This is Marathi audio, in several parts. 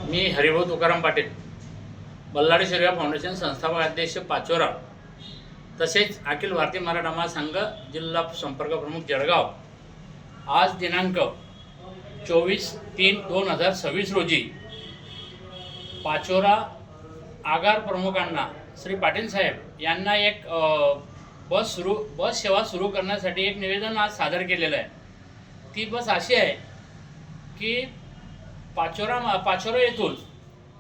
मी हरिभाऊ तुकाराम पाटील, बल्लाडी शिरगा फाउंडेशन संस्थापक अध्यक्ष पाचोरा, तसेच अखिल भारतीय मराठा महासंघ जिल्हा संपर्क प्रमुख जळगाव, आज दिनांक 24/3/2026 रोजी पाचोरा आगार प्रमुखांना श्री पाटील साहेब यांना एक बस सेवा सुरू करण्यासाठी एक निवेदन आज सादर केलेलं आहे। ती बस अशी आहे की पाचोरा येथून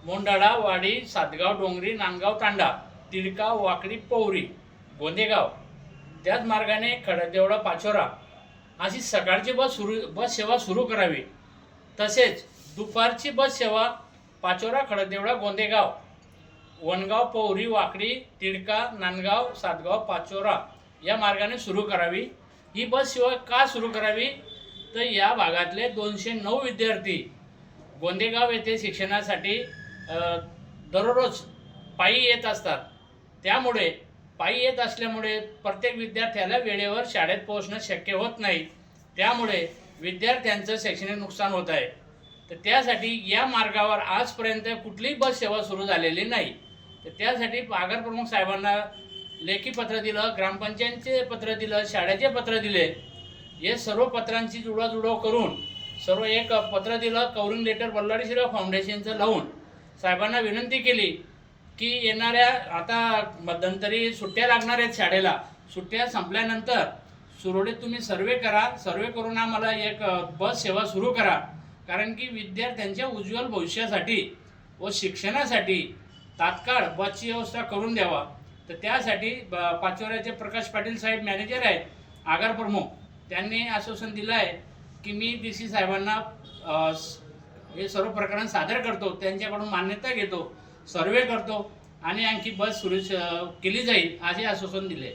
मोंडाळा, वाडी, सातगाव, डोंगरी, नांदगाव, तांडा, तिडका, वाकडी, पौरी, गोंदेगाव, त्याच मार्गाने खडकदेवळा, पाचोरा अशी सकाळची बस सेवा सुरू करावी। तसेच दुपारची बस सेवा पाचोरा, खडकदेवळा, गोंदेगाव, वनगाव, पौरी, वाकडी, तिडका, नांदगाव, सातगाव, पाचोरा या मार्गाने सुरू करावी। ही बस सेवा का सुरू करावी तर या भागातले 209 विद्यार्थी गोंदेगाव येथे शिक्षणासाठी दररोज पायी येत असतात। त्यामुळे पायी येत असल्यामुळे प्रत्येक विद्यार्थ्याला वेळेवर शाळेत पोहोचणं शक्य होत नाही। त्यामुळे विद्यार्थ्यांचं शैक्षणिक नुकसान होत आहे। तर त्यासाठी या मार्गावर आजपर्यंत कुठलीही बस सेवा सुरू झालेली नाही। तर त्यासाठी आगार प्रमुख साहेबांना लेखी पत्र दिलं, ग्रामपंचायतचे पत्र दिलं, शाळेचे पत्र दिले। हे सर्व पत्रांची जुळवाजुळव करून सर्व एक पत्र दिलं, कवरिंग लेटर बल्लाडी शिरगा फाउंडेशनचं लावून साहेबांना विनंती केली की येणाऱ्या आता मध्यंतरी सुट्ट्या लागणार आहेत शाळेला, सुट्ट्या संपल्यानंतर सुरळीत तुम्ही सर्वे करा, सर्वे करून आम्हाला एक बस सेवा सुरू करा। कारण की विद्यार्थ्यांच्या उज्ज्वल भविष्यासाठी व शिक्षणासाठी तात्काळ बसची व्यवस्था करून द्यावा। तर त्यासाठी पाचोऱ्याचे प्रकाश पाटील साहेब मॅनेजर आहेत आगार प्रमुख, त्यांनी आश्वासन दिलं आहे की मी DC साहेबांना हे सर्व प्रकरण सादर करतो, त्यांच्याकडून मान्यता घेतो, सर्वे करतो आणि आणखी बस सुरू केली जाईल असे आश्वासन दिले।